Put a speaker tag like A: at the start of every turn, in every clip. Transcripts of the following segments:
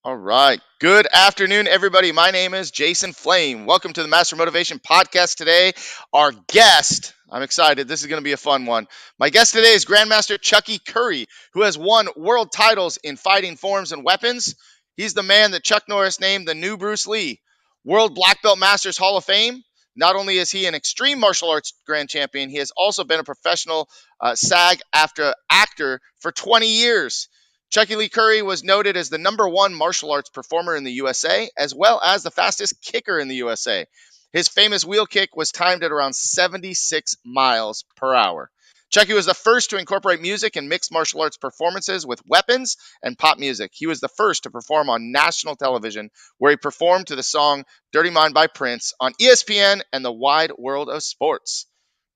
A: All right. Good afternoon, everybody. My name is Jason Flame. Welcome to the Master Motivation Podcast today. Our guest, I'm excited. This is going to be a fun one. My guest today is Grandmaster Chucky Currie, who has won world titles in fighting forms and weapons. He's the man that Chuck Norris named the new Bruce Lee. World Black Belt Masters Hall of Fame. Not only is he an extreme martial arts grand champion, he has also been a professional SAG-AFTRA actor for 20 years. Chucky Lee Currie was noted as the number one martial arts performer in the USA, as well as the fastest kicker in the USA. His famous wheel kick was timed at around 76 miles per hour. Chucky was the first to incorporate music and mixed martial arts performances with weapons and pop music. He was the first to perform on national television, where he performed to the song Dirtymind by Prince on ESPN and the wide world of sports.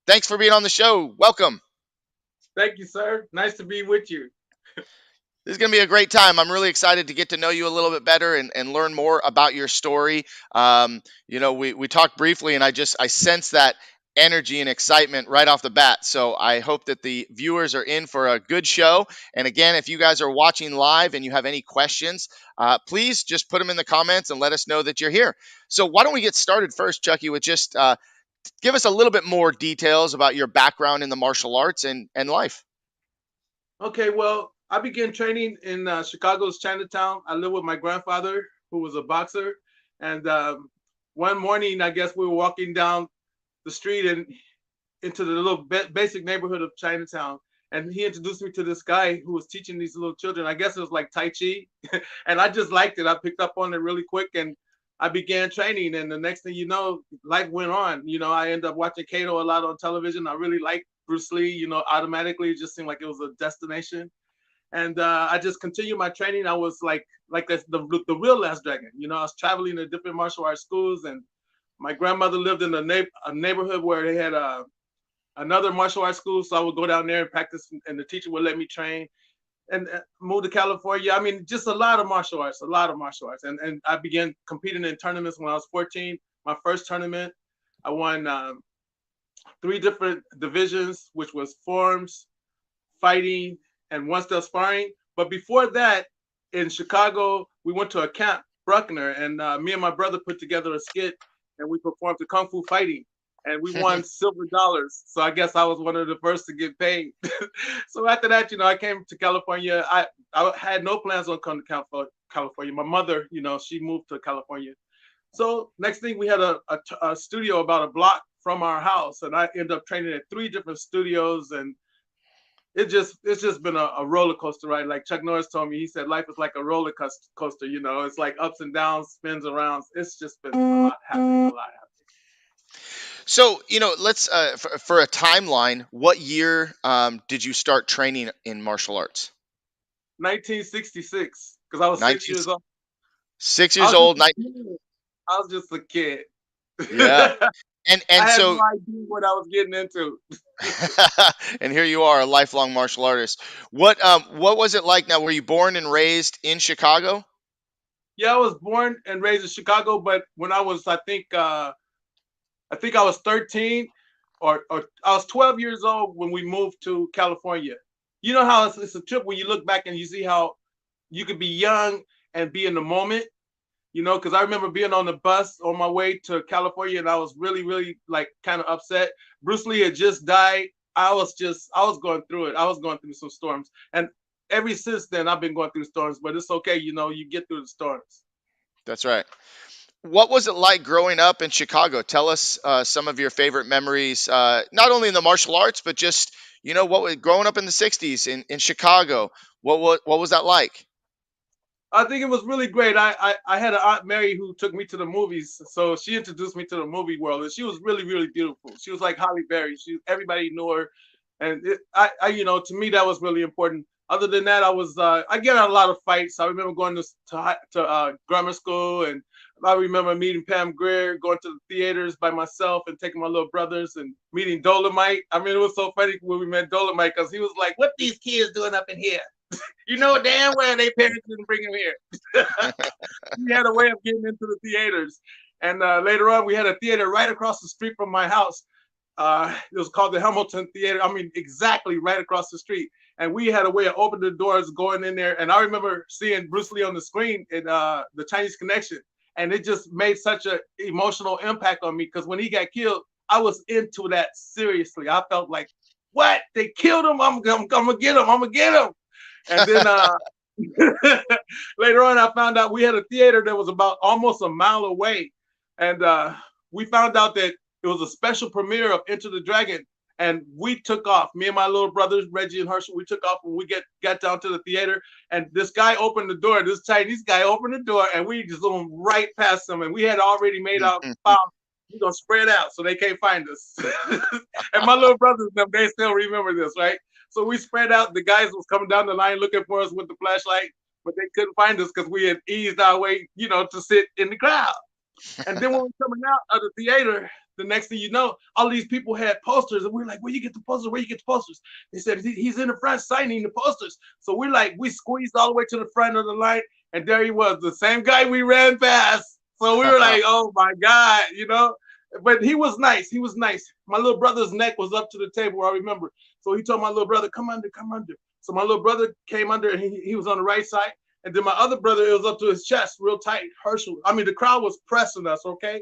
A: Thanks for being on the show. Welcome.
B: Thank you, sir. Nice to be with you.
A: This is going to be a great time. I'm really excited to get to know you a little bit better and learn more about your story. We talked briefly, and I sense that energy and excitement right off the bat. So I hope that the viewers are in for a good show. And again, if you guys are watching live and you have any questions, please just put them in the comments and let us know that you're here. So why don't we get started first, Chucky, with just give us a little bit more details about your background in the martial arts and life.
B: Okay, well, I began training in Chicago's Chinatown. I lived with my grandfather, who was a boxer. And one morning, I guess we were walking down the street and into the little basic neighborhood of Chinatown. And he introduced me to this guy who was teaching these little children. I guess it was like Tai Chi. And I just liked it. I picked up on it really quick and I began training. And the next thing you know, life went on. I ended up watching Kato a lot on television. I really liked Bruce Lee, automatically. It just seemed like it was a destination. And I just continued my training. I was like the real Last Dragon. I was traveling to different martial arts schools, and my grandmother lived in a neighborhood where they had another martial arts school. So I would go down there and practice, and the teacher would let me train. And moved to California. I mean, just a lot of martial arts. And I began competing in tournaments when I was 14. My first tournament, I won 3 different divisions, which was forms, fighting, and one-step sparring. But before that, in Chicago, we went to a camp, Bruckner, and me and my brother put together a skit, and we performed the Kung Fu fighting, and we won silver dollars. So I guess I was one of the first to get paid. So after that, I came to California. I had no plans on coming to California. My mother, she moved to California. So next thing, we had a studio about a block from our house, and I ended up training at 3 different studios, and it's just been a roller coaster ride. Like Chuck Norris told me, he said life is like a roller coaster. It's like ups and downs, spins around. It's just been a lot happening.
A: So, let's for a timeline. What year did you start training in martial arts?
B: 1966, because I was 6 years old.
A: 6 years old.
B: I was just a kid.
A: Yeah, and
B: I had
A: so
B: no idea what I was getting into.
A: and here you are, a lifelong martial artist. What was it like? Now, were you born and raised in Chicago?
B: Yeah, I was born and raised in Chicago, but when I was, I think I was 13 or I was 12 years old when we moved to California. You know how it's a trip when you look back and you see how you could be young and be in the moment, because I remember being on the bus on my way to California and I was really, really like kind of upset. Bruce Lee had just died. I was going through it. I was going through some storms. And ever since then, I've been going through storms, but it's okay. You get through the storms.
A: That's right. What was it like growing up in Chicago? Tell us some of your favorite memories, not only in the martial arts, but just, what was growing up in the 60s in Chicago? What was that like?
B: I think it was really great. I had an Aunt Mary who took me to the movies, so she introduced me to the movie world, and she was really, really beautiful. She was like Holly Berry. Everybody knew her, and to me that was really important. Other than that, I get in a lot of fights. I remember going to grammar school, and I remember meeting Pam Grier, going to the theaters by myself, and taking my little brothers, and meeting Dolomite. I mean, it was so funny when we met Dolomite because he was like, "What these kids doing up in here?" Damn well their parents didn't bring him here. He had a way of getting into the theaters. And later on, we had a theater right across the street from my house. It was called the Hamilton Theater. I mean, exactly right across the street. and we had a way of opening the doors, going in there. And I remember seeing Bruce Lee on the screen in the Chinese Connection, and it just made such an emotional impact on me because when he got killed, I was into that seriously. I felt like, what? They killed him? I'm gonna get him. I'm gonna get him. And then later on, I found out we had a theater that was about almost a mile away, and we found out that it was a special premiere of Enter the Dragon, and we took off. Me and my little brothers, Reggie and Herschel, we took off when we got down to the theater, and this guy opened the door. This Chinese guy opened the door, and we just went right past him, and we had already made our file. We're gonna spread out so they can't find us. And my little brothers, they still remember this, right? So we spread out. The guys was coming down the line looking for us with the flashlight, but they couldn't find us because we had eased our way, to sit in the crowd. And then when we're coming out of the theater, the next thing you know, all these people had posters, and we're like, "Where you get the posters? Where you get the posters?" They said he's in the front signing the posters. So we squeezed all the way to the front of the line, and there he was, the same guy we ran past. So we were like, "Oh my God," But he was nice. He was nice. My little brother's neck was up to the table, I remember. So he told my little brother, "Come under, come under." So my little brother came under, and he was on the right side. And then my other brother, it was up to his chest, real tight. Herschel, the crowd was pressing us, okay?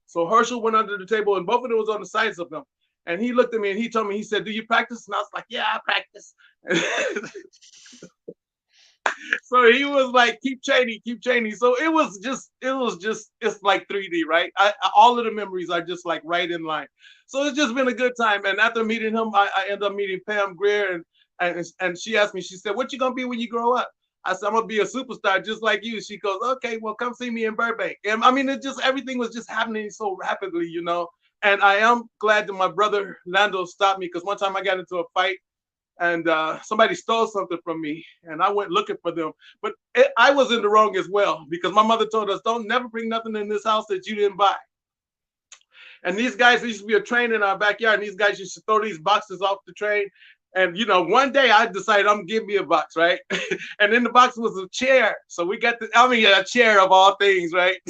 B: So Herschel went under the table, and both of them was on the sides of him. And he looked at me, and he told me, he said, "Do you practice?" And I was like, "Yeah, I practice." So he was like, "Keep training, keep training." So it's like 3D, right? All of the memories are just like right in line. So it's just been a good time. And after meeting him, I ended up meeting Pam Greer, and she asked me, she said, "What you gonna be when you grow up?" I said, "I'm gonna be a superstar just like you." She goes, "Okay, well, come see me in Burbank." And it just, everything was just happening so rapidly. And I am glad that my brother Lando stopped me, because one time I got into a fight, and somebody stole something from me, and I went looking for them. But I was in the wrong as well, because my mother told us, "Don't never bring nothing in this house that you didn't buy." And these guys, there used to be a train in our backyard, and these guys used to throw these boxes off the train. And one day I decided I'm gonna give me a box, right? And in the box was a chair. So we got a chair of all things, right?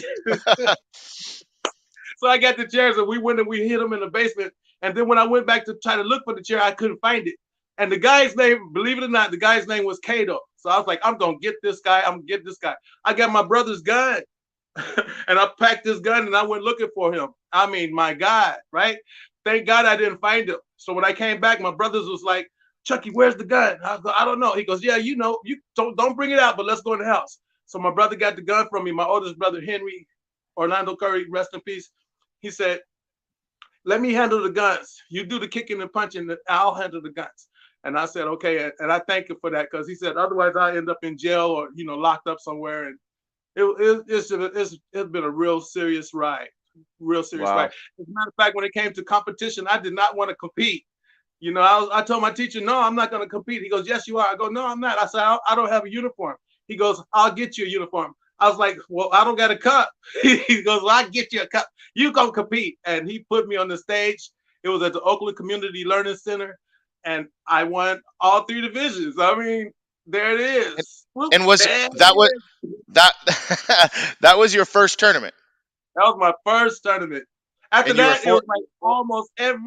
B: So I got the chairs, and we went and we hid them in the basement. And then when I went back to try to look for the chair, I couldn't find it. And the guy's name, believe it or not, the guy's name was Kato. So I was like, "I'm gonna get this guy. I'm gonna get this guy." I got my brother's gun. And I packed this gun, and I went looking for him. My God, right? Thank God I didn't find him. So when I came back, my brothers was like, "Chucky, where's the gun?" I go, "I don't know." He goes, "Yeah, you don't bring it out, but let's go in the house." So my brother got the gun from me. My oldest brother, Henry Orlando Currie, rest in peace. He said, "Let me handle the guns. You do the kicking and punching, and I'll handle the guns." And I said, "Okay." And I thank him for that, because he said, otherwise I end up in jail or, locked up somewhere. And it's been a real serious ride. Real serious
A: Wow.
B: ride. As a matter of fact, when it came to competition, I did not want to compete. I told my teacher, "No, I'm not going to compete." He goes, "Yes, you are." I go, "No, I'm not." I said, I don't have a uniform." He goes, "I'll get you a uniform." I was like, "Well, I don't got a cup." He goes, "Well, I'll get you a cup. You go compete." And he put me on the stage. It was at the Oakland Community Learning Center, and I won all 3 divisions. There it is.
A: And was
B: There
A: that what
B: it is.
A: that that was your first tournament,
B: That was my first tournament. After
A: and you were
B: that, it was
A: four?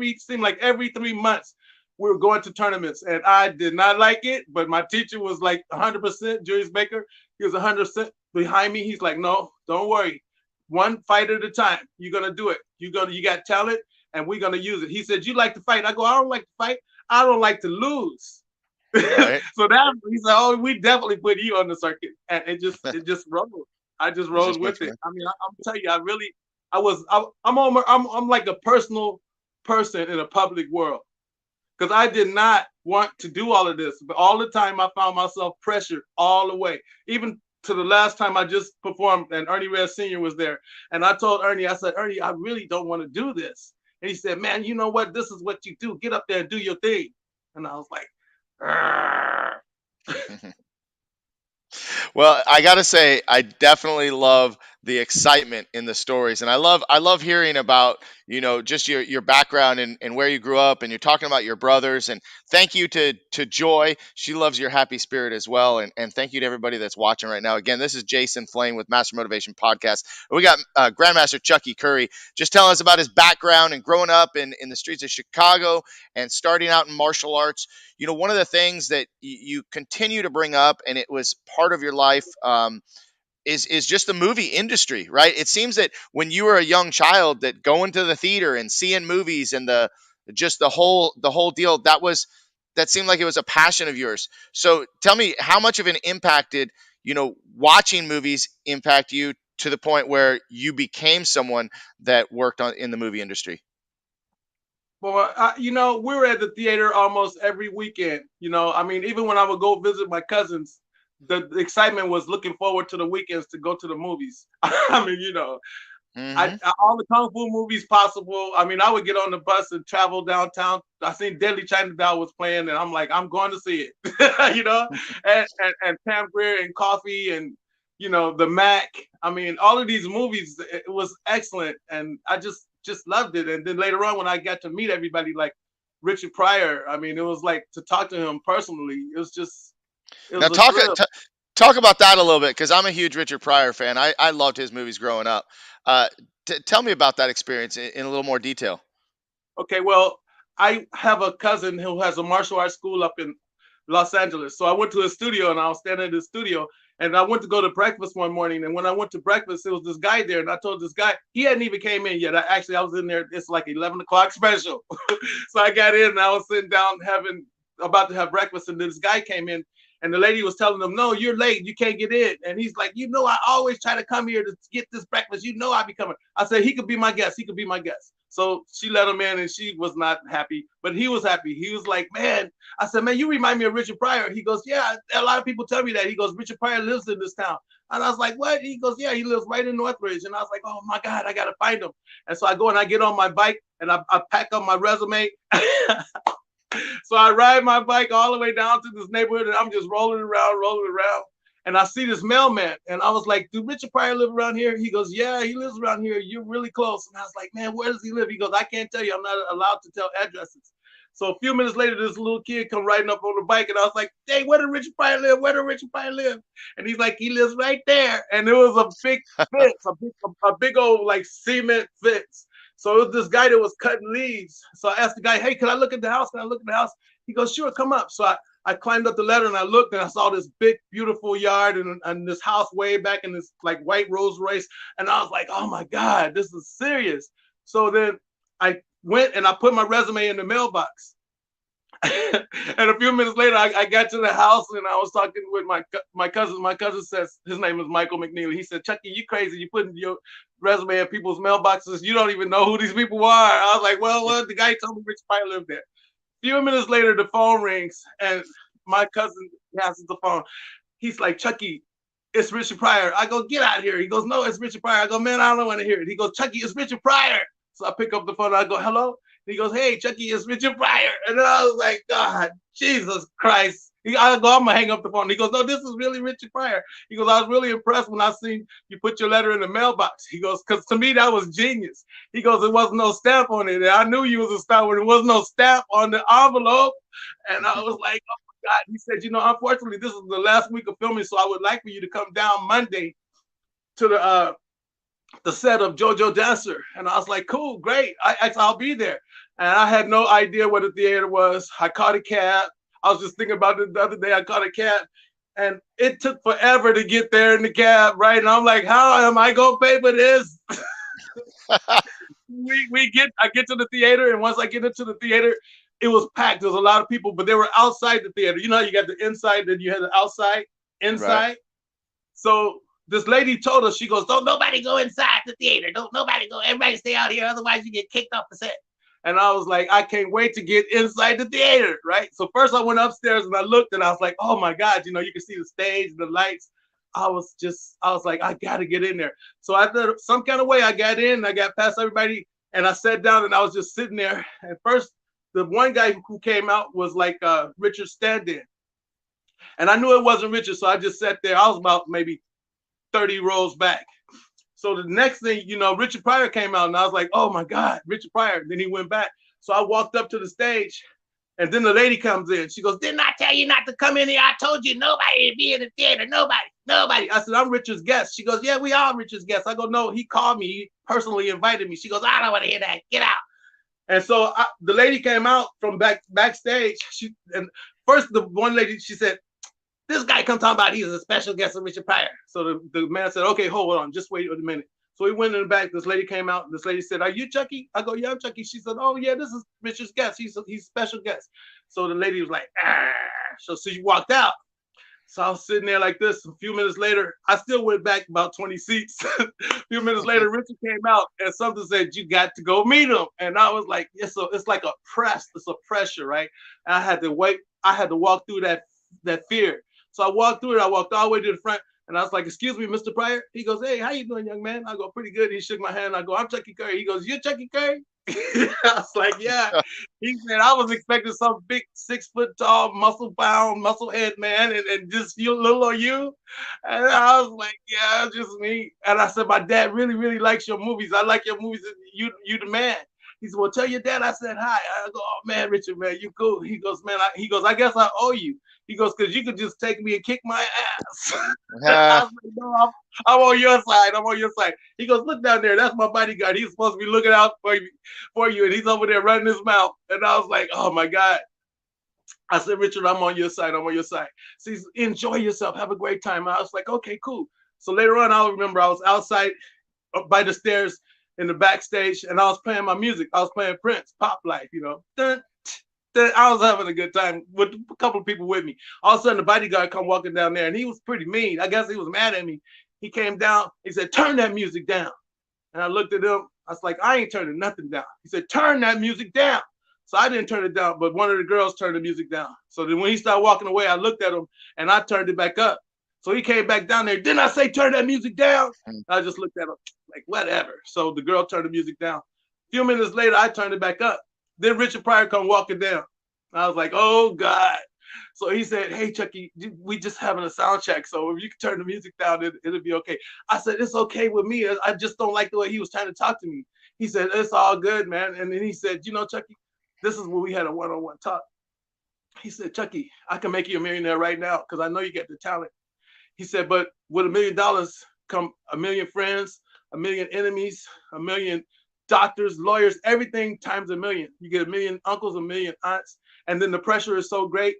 B: like seemed like every 3 months we were going to tournaments, and I did not like it. But my teacher was like 100%. Julius Baker, he was 100% behind me. He's like, "No, don't worry. One fight at a time. You're gonna do it. You got talent, and we're gonna use it." He said, "You like to fight?" I go, "I don't like to fight. I don't like to lose."
A: Right.
B: So that he said, "Oh, we definitely put you on the circuit," and it just rolled. I just
A: It
B: rolled
A: just went
B: with
A: from
B: it.
A: there.
B: I'm telling you, I'm like a personal person in a public world, because I did not want to do all of this, but all the time I found myself pressured all the way, even to the last time I just performed, and Ernie Reyes Sr. was there, and I told Ernie, I said, "Ernie, I really don't want to do this," and he said, "Man, you know what? This is what you do. Get up there and do your thing," and I was like,
A: Well, I gotta say, I definitely love the excitement in the stories. And I love hearing about, just your background and where you grew up, and you're talking about your brothers. And thank you to Joy. She loves your happy spirit as well. And thank you to everybody that's watching right now. Again, this is Jason Flame with Master Motivation Podcast. We got Grandmaster Chucky Currie just telling us about his background and growing up in the streets of Chicago and starting out in martial arts. One of the things that you continue to bring up, and it was part of your life, is just the movie industry, right? It seems that when you were a young child, that going to the theater and seeing movies and the whole deal, that seemed like it was a passion of yours. So tell me, how much of an impact did watching movies impact you to the point where you became someone that worked in the movie industry?
B: Well, we were at the theater almost every weekend. I mean, even when I would go visit my cousins, the excitement was looking forward to the weekends to go to the movies. I mean,
A: Hmm.
B: all the kung fu movies possible. I mean, I would get on the bus and travel downtown. I seen Deadly Chinatown was playing, and I'm like, I'm going to see it. And Pam Grier and Coffee and the Mac. I mean, all of these movies, it was excellent, and I just loved it. And then later on, when I got to meet everybody like Richard Pryor, I mean, it was like to talk to him personally. It
A: Now
B: was a thrill.
A: talk about that a little bit, because I'm a huge Richard Pryor fan. I loved his movies growing up. Uh, Tell me about that experience in a little more detail.
B: Okay, well, I have a cousin who has a martial arts school up in Los Angeles. So I went to his studio and I was standing in his studio and I went to go to breakfast one morning. And when I went to breakfast, there was this guy there. And I told this guy, he hadn't even came in yet. I was in there. It's like 11 o'clock special. So I got in and I was sitting down about to have breakfast. And this guy came in and the lady was telling him, no, you're late. You can't get in. And he's like, I always try to come here to get this breakfast. I be coming. I said, he could be my guest. He could be my guest. So she let him in and she was not happy, but he was happy. He was like, man, I said, man, you remind me of Richard Pryor. He goes, yeah, a lot of people tell me that. He goes, Richard Pryor lives in this town. And I was like, what? He goes, yeah, he lives right in Northridge. And I was like, oh my God, I got to find him. And so I go and I get on my bike and I pack up my resume. So I ride my bike all the way down to this neighborhood and I'm just rolling around. And I see this mailman and I was like, do Richard Pryor live around here? He goes, yeah, he lives around here. You're really close. And I was like, man, where does he live? He goes, I can't tell you. I'm not allowed to tell addresses. So a few minutes later, this little kid come riding up on the bike and I was like, hey, where did Richard Pryor live? Where did Richard Pryor live? And he's like, he lives right there. And it was a big fence, a big old like cement fence. So it was this guy that was cutting leaves. So I asked the guy, hey, can I look at the house? Can I look at the house? He goes, sure, come up. So I climbed up the ladder and I looked and I saw this big, beautiful yard and this house way back in this like white Rolls Royce. And I was like, oh my God, this is serious. So then I went and I put my resume in the mailbox. And a few minutes later, I got to the house and I was talking with my cousin. My cousin says, his name is Michael McNeely. He said, Chucky, you crazy. You putting your resume in people's mailboxes. You don't even know who these people are. I was like, well, the guy told me Rich Pie lived there. A few minutes later, the phone rings and my cousin answers the phone. He's like, Chucky, it's Richard Pryor. I go, get out of here. He goes, no, it's Richard Pryor. I go, man, I don't want to hear it. He goes, Chucky, it's Richard Pryor. So I pick up the phone and I go, hello? And he goes, hey, Chucky, it's Richard Pryor. And I was like, God, Jesus Christ. I go, I'm going to hang up the phone. He goes, no, this is really Richard Pryor. He goes, I was really impressed when I seen you put your letter in the mailbox. He goes, because to me, that was genius. He goes, there wasn't no stamp on it. And I knew you was a star when there was no stamp on the envelope. And I was like, oh my God. He said, unfortunately, this is the last week of filming, so I would like for you to come down Monday to the set of JoJo Dancer. And I was like, cool, great. I'll be there. And I had no idea what the theater was. I caught a cab. I was just thinking about it the other day. I caught a cab and it took forever to get there in the cab, right? And I'm like, how am I going to pay for this? I get to the theater, and once I get into the theater, it was packed. There was a lot of people, but they were outside the theater. You know, you got the inside, then you had the outside, inside. Right. So this lady told us, she goes, don't nobody go inside the theater. Don't nobody go. Everybody stay out here. Otherwise you get kicked off the set. And I was like, I can't wait to get inside the theater, right? So first I went upstairs and I looked and I was like, oh my God, you can see the stage, the lights. I was like, I got to get in there. So after some kind of way, I got in, I got past everybody and I sat down and I was just sitting there. And first, the one guy who came out was like Richard stand-in. And I knew it wasn't Richard, so I just sat there. I was about maybe 30 rows back. So the next thing, Richard Pryor came out, and I was like, oh my God, Richard Pryor. Then he went back. So I walked up to the stage, and then the lady comes in. She goes, didn't I tell you not to come in here? I told you nobody to be in the theater. Nobody. I said, I'm Richard's guest. She goes, yeah, we are Richard's guests. I go, no, he called me. He personally invited me. She goes, I don't want to hear that. Get out. And so the lady came out from backstage. And first, the one lady, she said, this guy comes talking about he's a special guest of Richard Pryor. So the man said, okay, hold on, just wait a minute. So he went in the back. This lady came out. This lady said, are you Chucky? I go, yeah, I'm Chucky. She said, oh, yeah, this is Richard's guest. He's special guest. So the lady was like, ah. So she walked out. So I was sitting there like this. A few minutes later, I still went back about 20 seats. A few minutes later, Richard came out and something said, you got to go meet him. And I was like, yeah, so it's like a press. It's a pressure, right? And I had to wait. I had to walk through that fear. So I walked through it. I walked all the way to the front. And I was like, excuse me, Mr. Pryor. He goes, hey, how you doing, young man? I go, pretty good. He shook my hand. I go, I'm Chucky Currie. He goes, you're Chucky Currie? I was like, yeah. He said, I was expecting some big 6 foot tall, muscle bound, muscle head man, and just you, little or you. And I was like, yeah, just me. And I said, my dad really, really likes your movies. I like your movies. You the man. He said, well, tell your dad I said hi. I go, oh man, Richard, man, you cool. He goes, man, I guess I owe you. He goes, because you could just take me and kick my ass. I was like, no, I'm on your side. I'm on your side. He goes, look down there. That's my bodyguard. He's supposed to be looking out for you. And he's over there running his mouth. And I was like, oh my God. I said, Richard, I'm on your side. I'm on your side. So he's, enjoy yourself. Have a great time. I was like, okay, cool. So later on, I'll remember I was outside by the stairs in the backstage, and I was playing my music. I was playing Prince, Pop Life, Dun, dun. I was having a good time with a couple of people with me. All of a sudden, the bodyguard come walking down there, and he was pretty mean. I guess he was mad at me. He came down. He said, turn that music down. And I looked at him. I was like, I ain't turning nothing down. He said, turn that music down. So I didn't turn it down, but one of the girls turned the music down. So then when he started walking away, I looked at him, and I turned it back up. So he came back down there. Didn't I say turn that music down? I just looked at him like, whatever. So the girl turned the music down. A few minutes later, I turned it back up. Then Richard Pryor come walking down. I was like, oh, God. So he said, hey, Chucky, we just having a sound check. So if you can turn the music down, it'll be okay. I said, it's okay with me. I just don't like the way he was trying to talk to me. He said, it's all good, man. And then he said, Chucky, this is where we had a one-on-one talk. He said, Chucky, I can make you a millionaire right now because I know you got the talent. He said, but with $1 million come 1 million friends, 1 million enemies, 1 million doctors, lawyers, everything times 1 million. You get 1 million uncles, 1 million aunts. And then the pressure is so great,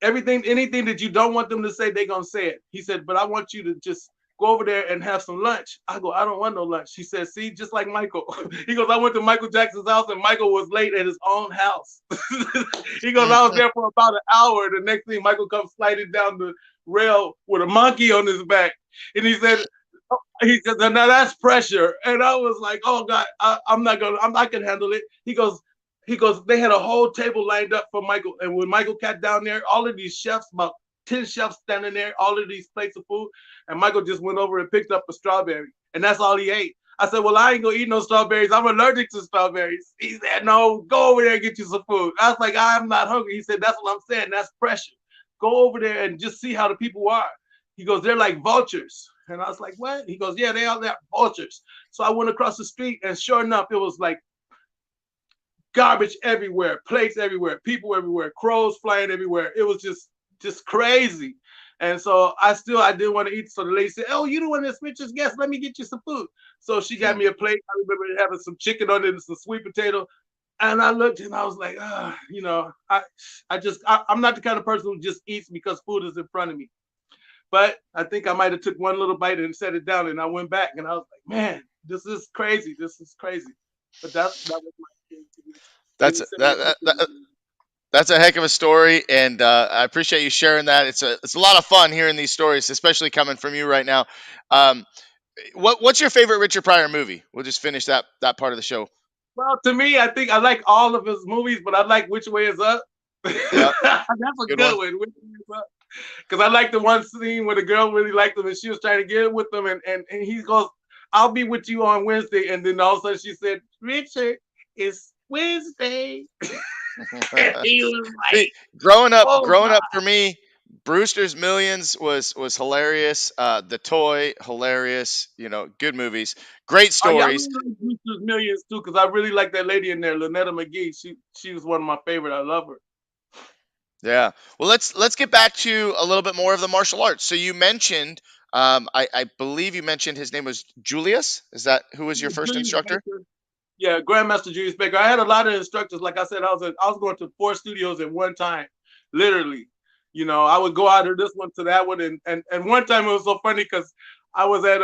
B: anything that you don't want them to say, they're going to say it. He said, but I want you to just go over there and have some lunch. I go, I don't want no lunch. He said, see, just like Michael. He goes, I went to Michael Jackson's house and Michael was late at his own house. He goes, I was there for about an hour. The next thing, Michael comes sliding down the rail with a monkey on his back. And he said, now that's pressure. And I was like, oh God, I can handle it. He goes, they had a whole table lined up for Michael. And when Michael got down there, all of these chefs, about 10 chefs standing there, all of these plates of food. And Michael just went over and picked up a strawberry. And that's all he ate. I said, well, I ain't going to eat no strawberries. I'm allergic to strawberries. He said, no, go over there and get you some food. I was like, I'm not hungry. He said, that's what I'm saying. That's pressure. Go over there and just see how the people are. He goes, they're like vultures. And I was like, what? He goes, yeah, they're vultures. So I went across the street, and sure enough, it was like garbage everywhere, plates everywhere, people everywhere, crows flying everywhere. It was just crazy. And so I didn't want to eat. So the lady said, oh, you the one that's Richard's guest. Let me get you some food. So she got me a plate. I remember having some chicken on it and some sweet potato. And I looked and I was like, I'm not the kind of person who just eats because food is in front of me. But I think I might have took one little bite and set it down, and I went back and I was like, man, this is crazy. This is crazy. But that was my
A: that's a heck of a story, and I appreciate you sharing that. It's a lot of fun hearing these stories, especially coming from you right now. What's your favorite Richard Pryor movie? We'll just finish that part of the show.
B: Well, to me, I think I like all of his movies, but I like Which Way Is Up. Yep. That's a good one. Which Way Is Up? Because I like the one scene where the girl really liked him and she was trying to get it with him, and he goes, I'll be with you on Wednesday. And then all of a sudden she said, Richard, it's Wednesday.
A: He was like, growing up for me, Brewster's Millions was hilarious. The Toy, hilarious. Good movies, great
B: Oh yeah, I
A: stories.
B: really like Brewster's Millions too, because I really like that lady in there, Lynetta McGee. She was one of my favorite. I love her.
A: Yeah. Well, let's get back to a little bit more of the martial arts. So you mentioned, I believe you mentioned his name was Julius. Is that who was your first
B: Julius
A: instructor?
B: Baker. Yeah, Grandmaster Julius Baker. I had a lot of instructors. Like I said, I was going to 4 studios at one time, literally. I would go out of this one to that one, and one time it was so funny because I was at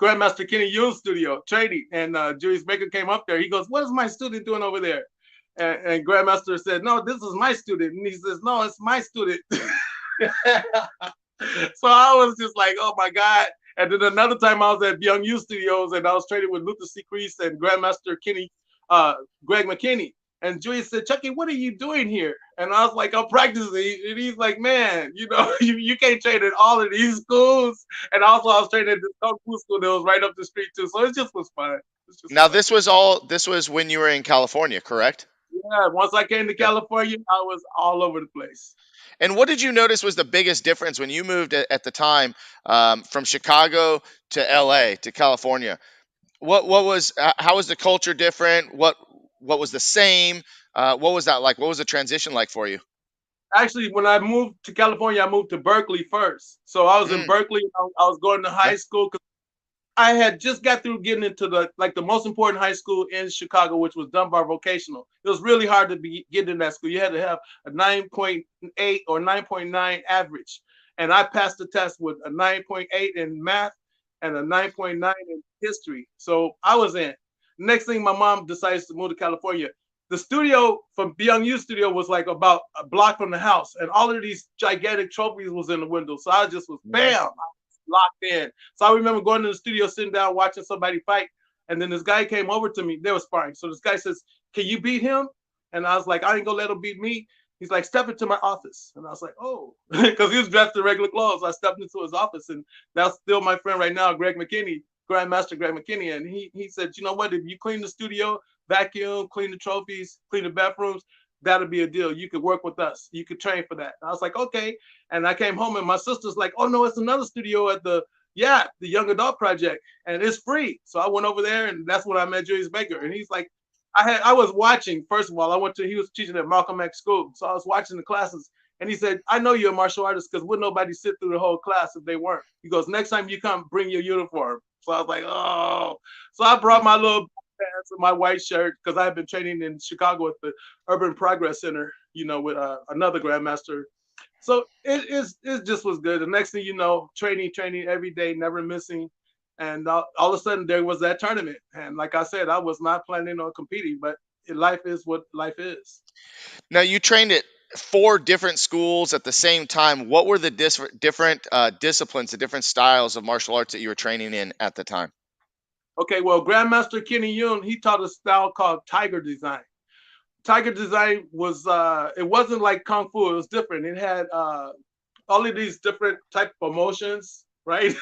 B: Grandmaster Kenny Yoon's studio training, and Julius Baker came up there. He goes, "What is my student doing over there?" And Grandmaster said, "No, this is my student." And he says, "No, it's my student." So I was just like, "Oh my god!" And then another time I was at Young U Studios and I was training with Luther C. Crease and Grandmaster Kenny, Greg McKinney. And Julius said, "Chucky, what are you doing here?" And I was like, "I'm practicing." And he's like, "Man, you can't train at all of these schools." And also I was training at this Kung Fu school that was right up the street too. So it just was fun. It's just
A: Now
B: fun.
A: this was when you were in California, correct?
B: Yeah, once I came to
A: Yeah.
B: California, I was all over the place.
A: And what did you notice was the biggest difference when you moved at the time, from Chicago to LA to California? What was how was the culture different? What was the same? What was that like? What was the transition like for you?
B: Actually, when I moved to California, I moved to Berkeley first. So I was in
A: Mm,
B: Berkeley. I was going to
A: yeah.
B: high school. I had just got through getting into the most important high school in Chicago, which was Dunbar Vocational. It was really hard to be getting in that school. You had to have a 9.8 or 9.9 average, and I passed the test with a 9.8 in math and a 9.9 in history. So I was in. Next thing, my mom decides to move to California. The studio from Young U Studio was like about a block from the house, and all of these gigantic trophies was in the window. So I just was
A: Hmm.
B: bam, locked in. So I remember going to the studio, sitting down, watching somebody fight. And then this guy came over to me. They were sparring. So this guy says, "Can you beat him?" And I was like, "I ain't gonna let him beat me." He's like, "Step into my office." And I was like, "Oh," because he was dressed in regular clothes. I stepped into his office, and that's still my friend right now, Greg McKinney, Grandmaster Greg McKinney. And he said, "You know what? If you clean the studio, vacuum, clean the trophies, clean the bathrooms, that'll be a deal. You could work with us. You could train for that." And I was like, "Okay." And I came home and my sister's like, "Oh no, it's another studio at the Young Adult Project, and it's free." So I went over there, and that's when I met Julius Baker. And he's like, I was watching. First of all, he was teaching at Malcolm X School, so I was watching the classes. And he said, "I know you're a martial artist because would nobody sit through the whole class if they weren't?" He goes, "Next time you come, bring your uniform." So I was like, "Oh." So I brought my little pants and my white shirt because I had been training in Chicago at the Urban Progress Center, with another grandmaster. So it just was good. The next thing you know, training every day, never missing. And all of a sudden there was that tournament. And like I said, I was not planning on competing, but life is what life is.
A: Now you trained at four different schools at the same time. What were the different disciplines, the different styles of martial arts that you were training in at the time?
B: Okay, well, Grandmaster Kenny Yoon, he taught a style called Tiger Design. Tiger Design was it wasn't like Kung Fu, it was different. It had all of these different type of motions, right?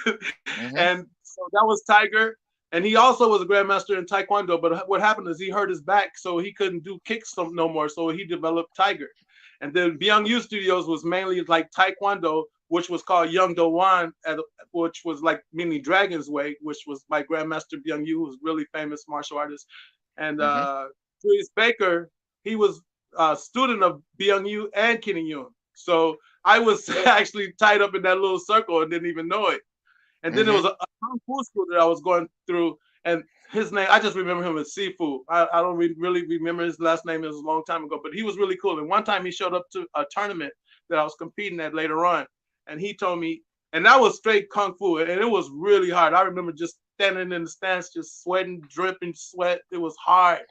A: Hmm.
B: And so that was Tiger. And he also was a grandmaster in Taekwondo. But what happened is he hurt his back, so he couldn't do kicks no more. So he developed Tiger. And then Byung Yu Studios was mainly like Taekwondo, which was called Young Do Wan, which was like meaning Dragon's Way, which was my grandmaster Byung Yu, who's really famous martial artist. And
A: Hmm.
B: Julius Baker, he was a student of Byung Yu and Kenny Yoon. So I was actually tied up in that little circle and didn't even know it. And then there
A: Hmm.
B: was a kung fu school that I was going through, and his name, I just remember him as Sifu. I don't really remember his last name. It was a long time ago, but he was really cool. And one time he showed up to a tournament that I was competing at later on, and he told me, and that was straight kung fu, and it was really hard. I remember just standing in the stands, just sweating, dripping sweat. It was hard.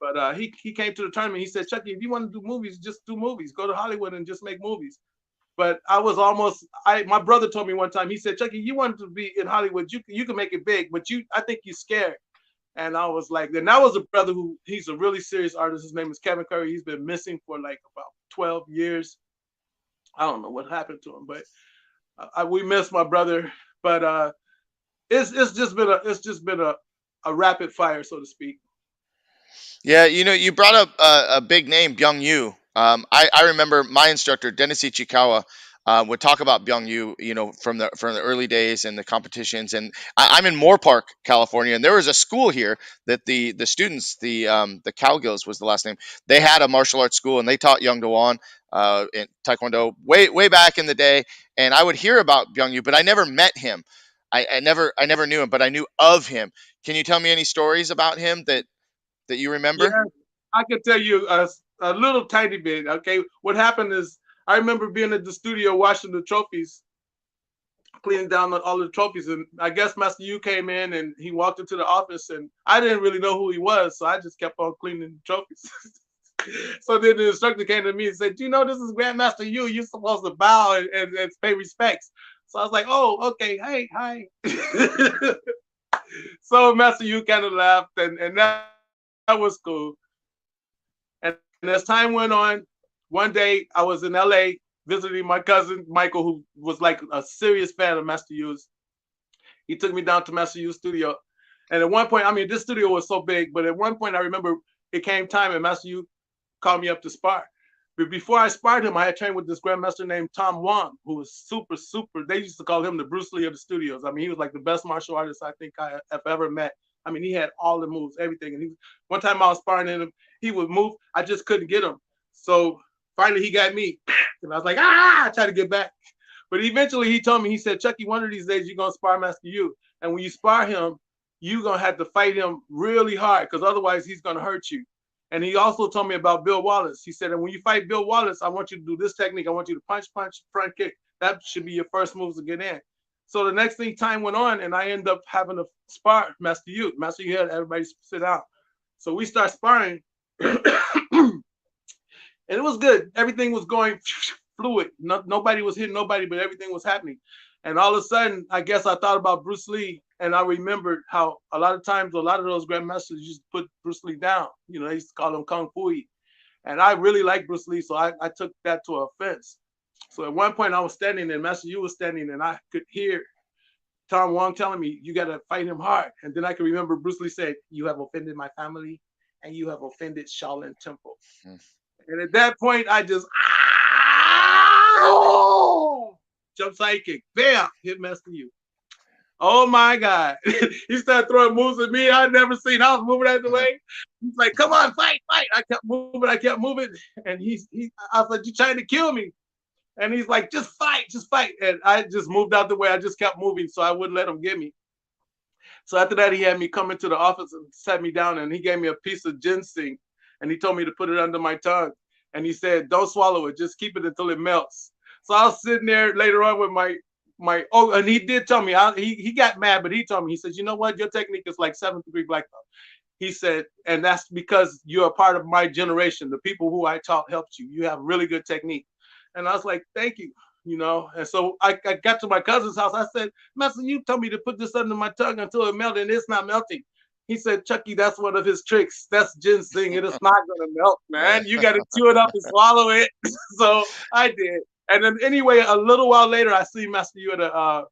B: But he came to the tournament. He said, "Chucky, if you want to do movies, just do movies. Go to Hollywood and just make movies." But I was almost my brother told me one time, he said, "Chucky, you want to be in Hollywood, you can make it big, but I think you're scared." And I was like, then that was a brother who he's a really serious artist. His name is Kevin Currie. He's been missing for like about 12 years. I don't know what happened to him, but we miss my brother. But it's just been a rapid fire, so to speak.
A: Yeah, you brought up a big name, Byung Yu. I remember my instructor, Dennis Ichikawa. would talk about Byung Yu, from the early days and the competitions. And I'm in Moore Park, California, and there was a school here that the students, the Cowgills was the last name. They had a martial arts school, and they taught Young Do-won in Taekwondo way back in the day. And I would hear about Byung Yu, but I never met him. I never knew him, but I knew of him. Can you tell me any stories about him that you remember?
B: Yeah, I can tell you a little tiny bit. Okay, what happened is I remember being at the studio watching the trophies, cleaning down all the trophies, and I guess Master Yu came in and he walked into the office, and I didn't really know who he was, so I just kept on cleaning the trophies. So then the instructor came to me and said, "You know, this is Grandmaster Yu. You're supposed to bow and pay respects." So I was like, "Oh, okay. Hey, hi." So Master Yu kind of laughed, and that was cool. And as time went on, one day I was in LA visiting my cousin Michael, who was like a serious fan of Master Yu's. He took me down to Master Yu's studio. And at one point, I mean, this studio was so big, but at one point I remember it came time and Master Yu called me up to spar. But before I sparred him, I had trained with this grandmaster named Tom Wong, who was super, super. They used to call him the Bruce Lee of the studios. I mean, he was like the best martial artist I think I have ever met. I mean, he had all the moves, everything. And one time I was sparring him, he would move. I just couldn't get him. So finally he got me. And I was like, I tried to get back. But eventually he told me, he said, Chucky, one of these days you're going to spar Master Yu. And when you spar him, you're going to have to fight him really hard because otherwise he's going to hurt you. And he also told me about Bill Wallace. He said, and when you fight Bill Wallace, I want you to do this technique. I want you to punch, front kick. That should be your first moves to get in. So the next thing, time went on, and I ended up having to spar Master Yu. Master Yu had everybody sit down. So we start sparring, and it was good. Everything was going fluid. Nobody was hitting nobody, but everything was happening. And all of a sudden, I guess I thought about Bruce Lee, and I remembered how a lot of times, a lot of those grandmasters used to put Bruce Lee down. You know, they used to call him Kung Fu. And I really like Bruce Lee, so I took that to offense. So at one point, I was standing, and Master Yu was standing, and I could hear Tom Wong telling me, "You got to fight him hard." And then I can remember Bruce Lee said, "You have offended my family, and you have offended Shaolin Temple." And at that point, I just jump sidekick, bam, hit Master Yu. Oh my God. He started throwing moves at me I'd never seen. I was moving out of the way. He's like, come on, fight, fight. I kept moving. And I was like, you trying to kill me? And he's like, just fight, just fight. And I just moved out the way. I just kept moving so I wouldn't let him get me. So after that, he had me come into the office and sat me down, and he gave me a piece of ginseng, and he told me to put it under my tongue. And he said, don't swallow it, just keep it until it melts. So I was sitting there later on with and he did tell me, he got mad, but he told me, he says, you know what, your technique is like 7th degree black belt. He said, and that's because you're a part of my generation. The people who I taught helped you. You have really good technique. And I was like, thank you. You know, and so I got to my cousin's house. I said, Master, you told me to put this under my tongue until it melted, and it's not melting. He said, Chucky, that's one of his tricks. That's ginseng. It is not going to melt, man. You got to chew it up and swallow it. So I did. And then anyway, a little while later, I see Master Yu at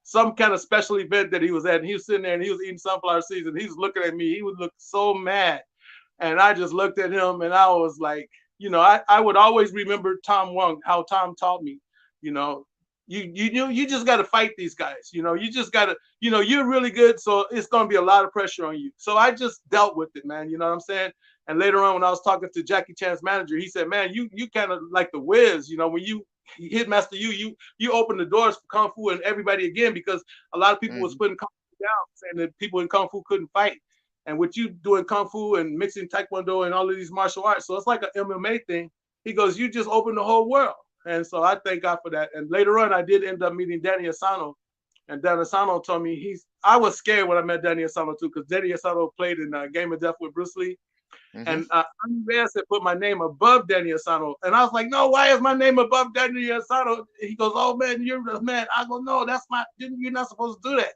B: some kind of special event that he was at. And he was sitting there and he was eating sunflower seeds. And he was looking at me. He would look so mad. And I just looked at him and I was like, you know, I would always remember Tom Wong, how Tom taught me, you know, you just got to fight these guys. You know, you just got to, you know, you're really good. So it's going to be a lot of pressure on you. So I just dealt with it, man. You know what I'm saying? And later on, when I was talking to Jackie Chan's manager, he said, man, you kind of like the Wiz, you know, when you hit Master Yu, you open the doors for Kung Fu and everybody again, because a lot of people was putting Kung Fu down, saying that people in Kung Fu couldn't fight. And with you doing Kung Fu and mixing Taekwondo and all of these martial arts, so it's like an MMA thing. He goes, you just opened the whole world. And so I thank God for that. And later on, I did end up meeting Danny Asano. And Danny Asano told me I was scared when I met Danny Asano too, because Danny Asano played in Game of Death with Bruce Lee. And Andreas had put my name above Danny Asano. And I was like, no, why is my name above Danny Asano? He goes, oh, man, you're the man. I go, no, you're not supposed to do that.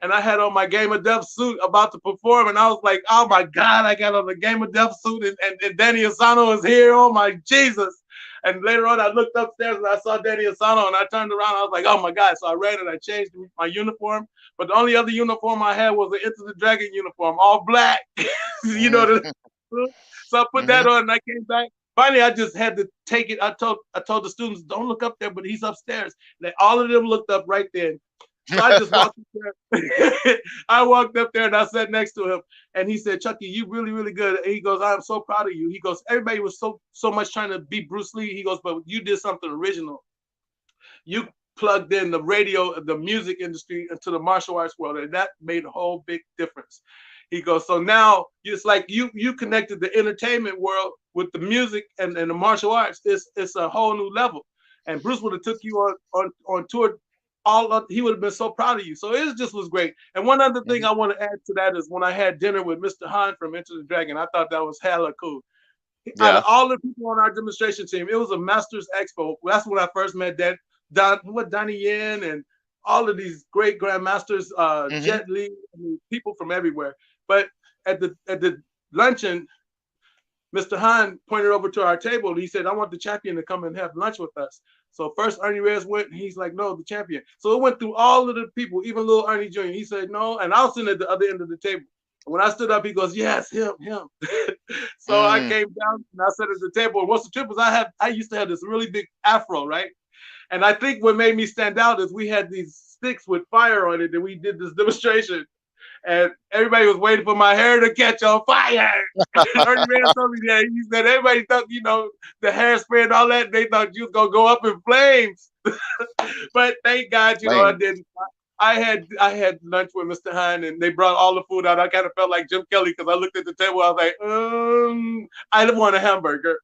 B: And I had on my Game of Death suit about to perform. And I was like, oh, my God, I got on the Game of Death suit. And Danny Asano is here. Oh, my Jesus. And later on, I looked upstairs and I saw Danny Asano. And I turned around. I was like, oh, my God. So I ran and I changed my uniform. But the only other uniform I had was an Enter the Dragon uniform, all black. You know, so I put that on and I came back. finally, I just had to take it. I told the students, don't look up there, but he's upstairs. All of them looked up right then. So I just walked up there. I walked up there and I sat next to him, and he said, "Chucky, you really, really good." And he goes, "I'm so proud of you." He goes, "Everybody was so much trying to be Bruce Lee." He goes, "But you did something original. You plugged in the radio, the music industry into the martial arts world, and that made a whole big difference." He goes, "So now it's like you connected the entertainment world with the music and the martial arts. It's a whole new level." And Bruce would have took you on tour. He would have been so proud of you. So it just was great. And one other thing
A: Mhm.
B: I want to add to that is when I had dinner with Mr. Han from Enter the Dragon, I thought that was hella cool. Out of
A: Yeah.
B: all the people on our demonstration team, it was a Masters Expo. That's when I first met Donnie Yen and all of these great grandmasters,
A: Mhm.
B: Jet Li, I mean, people from everywhere. But at the luncheon, Mr. Han pointed over to our table. And he said, "I want the champion to come and have lunch with us." So first Ernie Reyes went, and he's like, "No, the champion." So it went through all of the people, even little Ernie Jr. He said, "No," and I was sitting at the other end of the table. When I stood up, he goes, "Yes, him." So I
A: Mm.
B: came down and I sat at the table. And what's the trip was I used to have this really big afro, right? And I think what made me stand out is we had these sticks with fire on it, and we did this demonstration, and everybody was waiting for my hair to catch on fire. Ernie Reyes told me that. He said everybody thought, the hairspray and all that, they thought you was gonna go up in flames. But thank God, I
A: Lame.
B: didn't. I had lunch with Mr. Hine, and they brought all the food out. I kind of felt like Jim Kelly because I looked at the table. I was like, I didn't want a hamburger.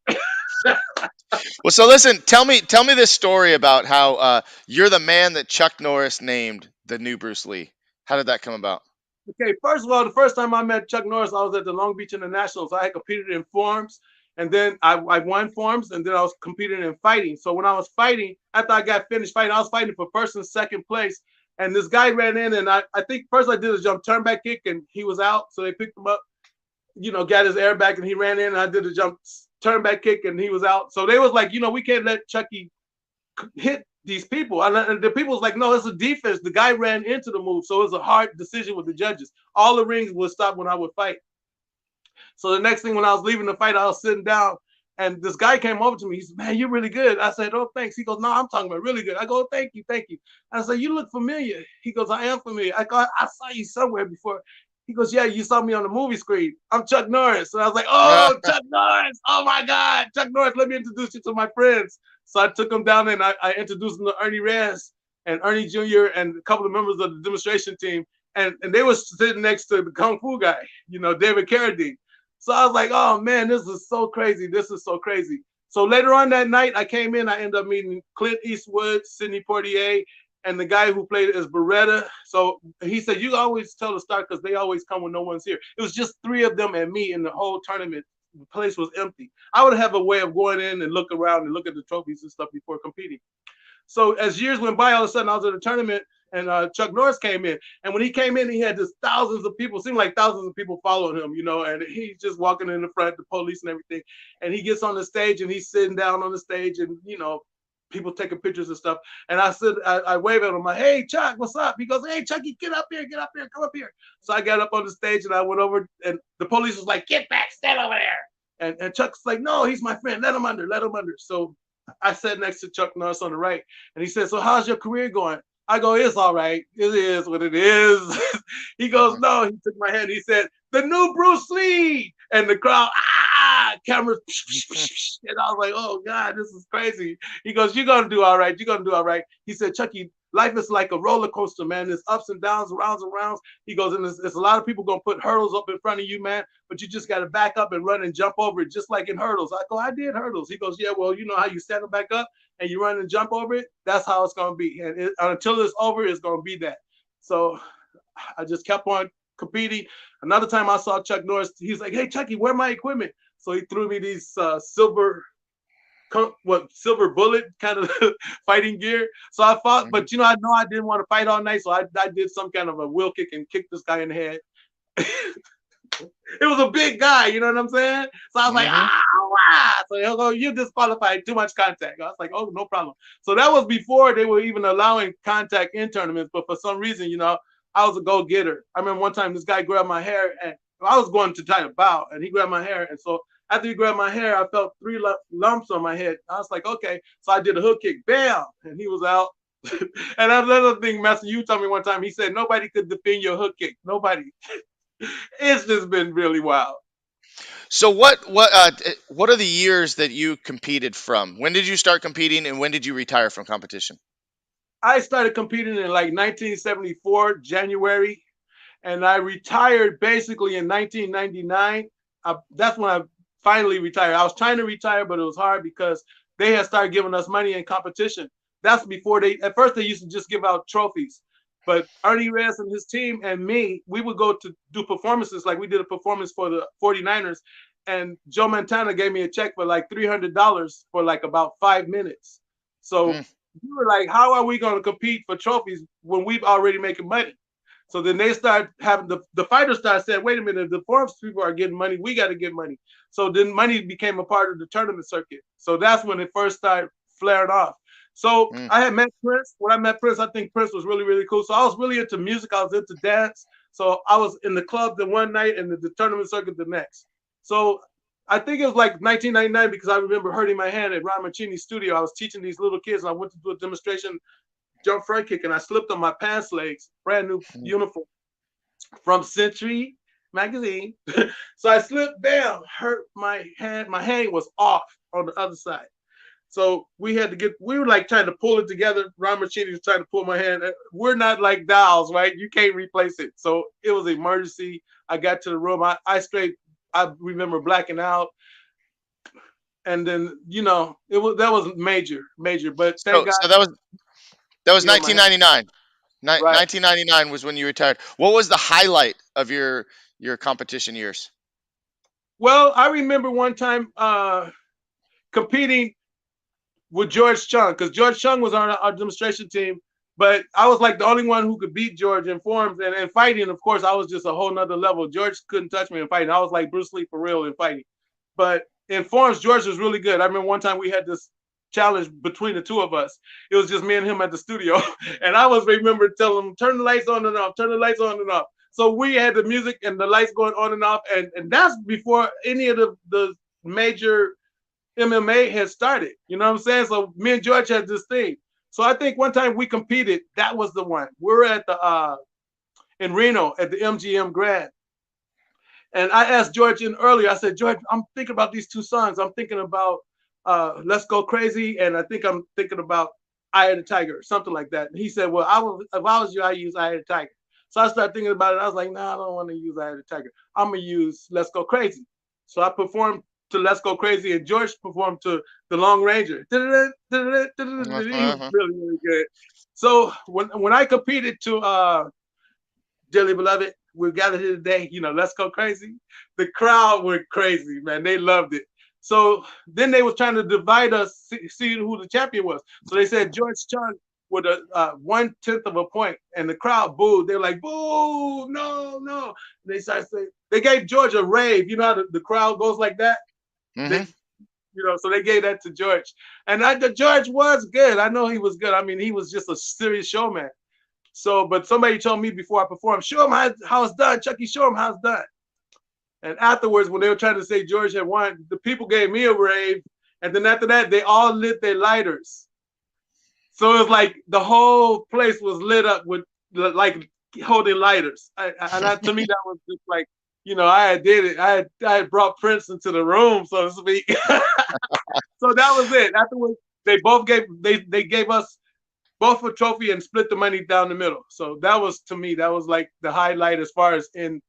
A: Well, so listen, tell me this story about how you're the man that Chuck Norris named the new Bruce Lee. How did that come about?
B: Okay, first of all, the first time I met Chuck Norris, I was at the Long Beach International. So I had competed in forms, and then I won forms, and then I was competing in fighting. So when I was fighting, after I got finished fighting, I was fighting for first and second place. And this guy ran in, and I think first I did a jump turn back kick, and he was out. So they picked him up, got his air back, and he ran in, and I did a jump turn back kick, and he was out. So they was like, we can't let Chucky hit these people. And the people was like, no, it's a defense. The guy ran into the move. So it was a hard decision with the judges. All the rings would stop when I would fight. So the next thing, when I was leaving the fight, I was sitting down, and this guy came over to me. He said, "Man, you're really good." I said, "Oh, thanks." He goes, "No, I'm talking about really good." I go, "Thank you, thank you." I said, "You look familiar." He goes, "I am familiar." I go, "I saw you somewhere before." He goes, "Yeah, you saw me on the movie screen. I'm Chuck Norris." And I was like, "Oh, Chuck Norris. Oh my God, Chuck Norris, let me introduce you to my friends." So I took him down, and I introduced him to Ernie Reyes and Ernie Jr. and a couple of members of the demonstration team. And they were sitting next to the Kung Fu guy, David Carradine. So I was like, "Oh man, this is so crazy. This is so crazy." So later on that night, I came in, I ended up meeting Clint Eastwood, Sidney Poitier, and the guy who played as Beretta. So he said, "You always tell the star because they always come when no one's here." It was just three of them and me in the whole tournament. The place was empty. I would have a way of going in and look around and look at the trophies and stuff before competing. So as years went by, all of a sudden I was at a tournament, and Chuck Norris came in. And when he came in, he had just thousands of people, seemed like thousands of people following him, and he's just walking in the front, the police and everything. And he gets on the stage, and he's sitting down on the stage, and people taking pictures and stuff. And I wave at him, like, "Hey, Chuck, what's up?" He goes, "Hey, Chucky, get up here, come up here." So I got up on the stage, and I went over, and the police was like, "Get back, stand over there." And Chuck's like, "No, he's my friend. Let him under, let him under." So I sat next to Chuck Norris on the right, and he said, "So how's your career going?" I go, "It's all right. It is what it is." He goes,
A: Mhm.
B: "No." He took my hand. He said, "The new Bruce Lee," and the crowd, cameras, and I was like, "Oh God, this is crazy." He goes, "You're gonna do all right. You're gonna do all right." He said, "Chucky, life is like a roller coaster, man. There's ups and downs, rounds and rounds." He goes, "And there's a lot of people gonna put hurdles up in front of you, man, but you just got to back up and run and jump over it, just like in hurdles." I go, "I did hurdles." He goes, "Yeah, well, you know how you stand back up and you run and jump over it? That's how it's going to be. And until it's over, it's going to be that." So I just kept on competing. Another time I saw Chuck Norris, he's like, "Hey, Chucky, where my equipment?" So he threw me these silver bullet kind of fighting gear. So I fought,
A: Mhm.
B: but I know I didn't want to fight all night, so I did some kind of a wheel kick and kicked this guy in the head. It was a big guy, you know what I'm saying? So I was like,
A: Mhm.
B: So he'll go, "You disqualified, too much contact." I was like, "Oh, no problem." So that was before they were even allowing contact in tournaments. But for some reason, I was a go-getter. I remember one time this guy grabbed my hair, and I was going to try to bow, and he grabbed my hair. And so after he grabbed my hair, I felt three lumps on my head. I was like, okay. So I did a hook kick, bam, and he was out. And another thing, Master, you told me one time, he said nobody could defend your hook kick. Nobody. It's just been really wild.
A: So what are the years that you competed from? When did you start competing, and when did you retire from competition?
B: I started competing in like 1974, January, and I retired basically in 1999. That's when I finally retired. I was trying to retire, but it was hard because they had started giving us money in competition. That's before at first they used to just give out trophies. But Ernie Reyes and his team and me, we would go to do performances. Like we did a performance for the 49ers, and Joe Montana gave me a check for like $300 for like about 5 minutes. So
A: Mm.
B: we were like, how are we going to compete for trophies when we've already making money? So then they start having the fighters start saying, wait a minute, the forums people are getting money, we got to get money. So then money became a part of the tournament circuit. So that's when it first started flaring off. So
A: Mm.
B: I had met Prince. When I met Prince, I think Prince was really, really cool. So I was really into music. I was into dance. So I was in the club the one night and the tournament circuit the next. So I think it was like 1999 because I remember hurting my hand at Ron Mancini's studio. I was teaching these little kids and I went to do a demonstration jump front kick and I slipped on my pants legs, brand new
A: Mm.
B: uniform from Century magazine. So I slipped down, hurt my hand. My hand was off on the other side. So we had to we were like trying to pull it together. Ron Mancini was trying to pull my hand. We're not like dolls, right? You can't replace it. So it was an emergency. I got to the room. I remember blacking out. And then, that was major. But thank God
A: So that was
B: healed my hand.
A: 1999.
B: Right.
A: 1999 was when you retired. What was the highlight of your competition years?
B: Well, I remember one time competing with George Chung because George Chung was on our demonstration team, but I was like the only one who could beat George in forms and fighting. Of course, I was just a whole nother level. George couldn't touch me in fighting. I was like Bruce Lee for real in fighting, but in forms, George was really good. I remember one time we had this challenge between the two of us. It was just me and him at the studio, and I was remember telling him turn the lights on and off, turn the lights on and off. So we had the music and the lights going on and off, and that's before any of the major MMA had started. You know what I'm saying? So me and George had this thing. So I think one time we competed. That was the one. We were at the in Reno at the MGM Grand, and I asked George in earlier. I said, George, I'm thinking about these two songs. I'm thinking about "Let's Go Crazy," and I think I'm thinking about "Eye of the Tiger," something like that. And he said, well, if I was you, I use "Eye of the Tiger." So I started thinking about it. I was like, no, I don't want to use "Eye of the Tiger." I'm gonna use "Let's Go Crazy." So I performed to "Let's Go Crazy," and George performed to "The Long Ranger." He was
A: Uh-huh.
B: really, really good. So when I competed to Dearly Beloved, we gathered here today, "Let's Go Crazy," the crowd went crazy, man. They loved it. So then they was trying to divide us, see who the champion was. So they said George Chung with a 1/10 of a point, and the crowd booed. They're like, "Boo! No, no!" And they started saying they gave George a rave. You know how the crowd goes like that.
A: Hmm.
B: They, so they gave that to George, and George was good. I know he was good. I mean, he was just a serious showman. So, but somebody told me before I performed, show him how it's done, Chucky. Show him how it's done. And afterwards, when they were trying to say George had won, the people gave me a rave, and then after that, they all lit their lighters. So it was like the whole place was lit up with like holding lighters. To me, that was just like, I had did it. I had brought Prince into the room, so to speak. So that was it. Afterwards, they gave us both a trophy and split the money down the middle. So that was, to me, that was like the highlight as far as in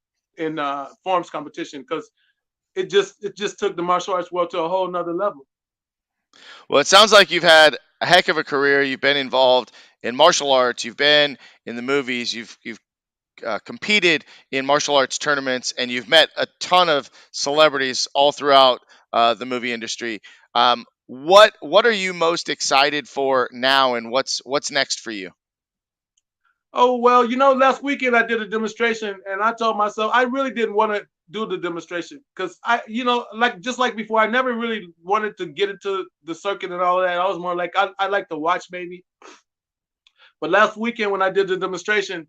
B: forms competition, because it just took the martial arts world to a whole nother level.
A: Well, it sounds like you've had a heck of a career. You've been involved in martial arts. You've been in the movies. You've competed in martial arts tournaments, and you've met a ton of celebrities all throughout the movie industry. What are you most excited for now, and what's next for you?
B: Oh well, last weekend I did a demonstration, and I told myself I really didn't want to do the demonstration because like just like before, I never really wanted to get into the circuit and all of that. I was more like I like to watch maybe. But last weekend when I did the demonstration,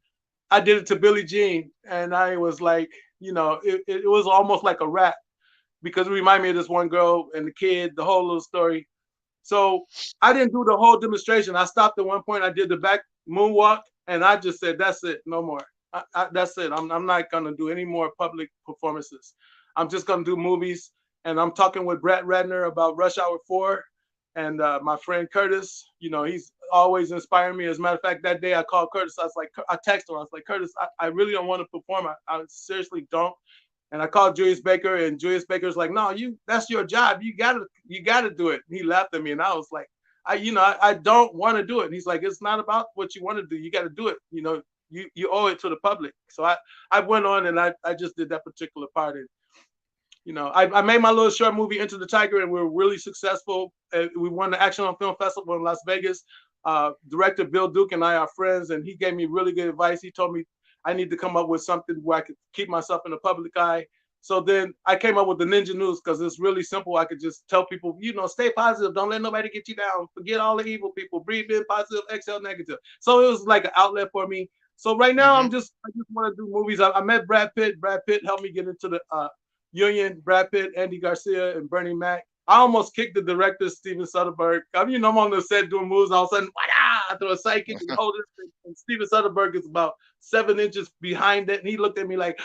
B: I did it to Billie Jean, and I was like, it was almost like a rap. because it reminded me of this one girl and the kid, the whole little story. So I didn't do the whole demonstration. I stopped at one point. I did the back moonwalk, and I just said, "That's it, no more. That's it. I'm not gonna do any more public performances. I'm just gonna do movies." And I'm talking with Brett Ratner about Rush Hour 4, and my friend Curtis. He's always inspiring me. As a matter of fact, that day I called Curtis. I texted him. I was like, Curtis, I really don't want to perform. I seriously don't. And I called Julius Baker, and Julius Baker's like, "No, that's your job. You gotta do it." And he laughed at me, and I was like, I don't want to do it. And he's like, "It's not about what you want to do. You got to do it. You owe it to the public." So I went on, and I just did that particular part. And I made my little short movie Into the Tiger, and we were really successful. We won the Action on Film Festival in Las Vegas. Director Bill Duke and I are friends, and he gave me really good advice. He told me I need to come up with something where I could keep myself in the public eye. So then I came up with the Ninja News because it's really simple. I could just tell people, stay positive. Don't let nobody get you down. Forget all the evil people. Breathe in positive, exhale negative. So it was like an outlet for me. So right now I
A: Mm-hmm.
B: just want to do movies. I met Brad Pitt. Brad Pitt helped me get into the union. Brad Pitt, Andy Garcia, and Bernie Mac. I almost kicked the director, Steven Soderbergh. I'm on the set doing moves, and all of a sudden, I throw a sidekick and hold it. And Steven Soderbergh is about 7 inches behind it, and he looked at me like,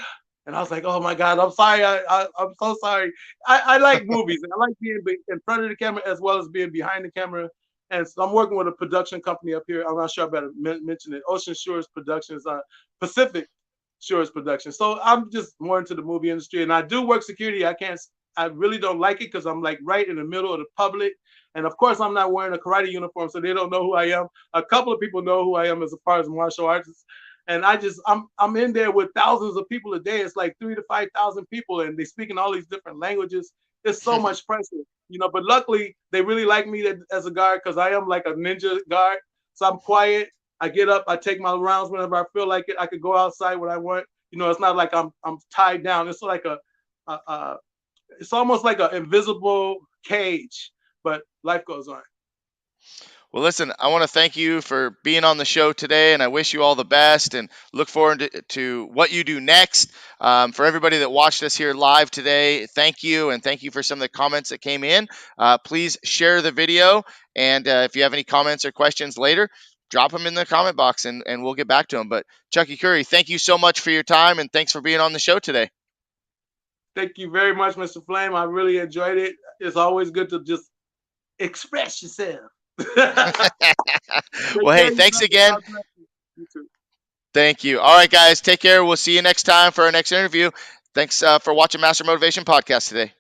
B: and I was like, "Oh my God, I'm sorry. I'm so sorry." I like movies, and I like being in front of the camera as well as being behind the camera. And so I'm working with a production company up here. I'm not sure I better mention it. Ocean Shores Productions, Pacific Shores Productions. So I'm just more into the movie industry, and I do work security. I really don't like it because I'm like right in the middle of the public. And of course, I'm not wearing a karate uniform, so they don't know who I am. A couple of people know who I am as far as martial artists. And I'm in there with thousands of people a day. It's like 3,000 to 5,000 people, and they speak in all these different languages. It's so much pressure, But luckily, they really like me as a guard because I am like a ninja guard. So I'm quiet. I get up. I take my rounds whenever I feel like it. I could go outside when I want. It's not like I'm tied down. It's like it's almost like an invisible cage, but life goes on.
A: Well, listen, I want to thank you for being on the show today, and I wish you all the best and look forward to what you do next. For everybody that watched us here live today, thank you, and thank you for some of the comments that came in. Please share the video, and if you have any comments or questions later, drop them in the comment box, and we'll get back to them. But Chucky Currie, thank you so much for your time, and thanks for being on the show today.
B: Thank you very much, Mr. Flame. I really enjoyed it. It's always good to just express yourself. Take
A: Well,
B: care
A: hey,
B: of you,
A: thanks
B: brother.
A: again.
B: God bless you. You too.
A: Thank you. All right, guys, take care. We'll see you next time for our next interview. Thanks for watching Master Motivation Podcast today.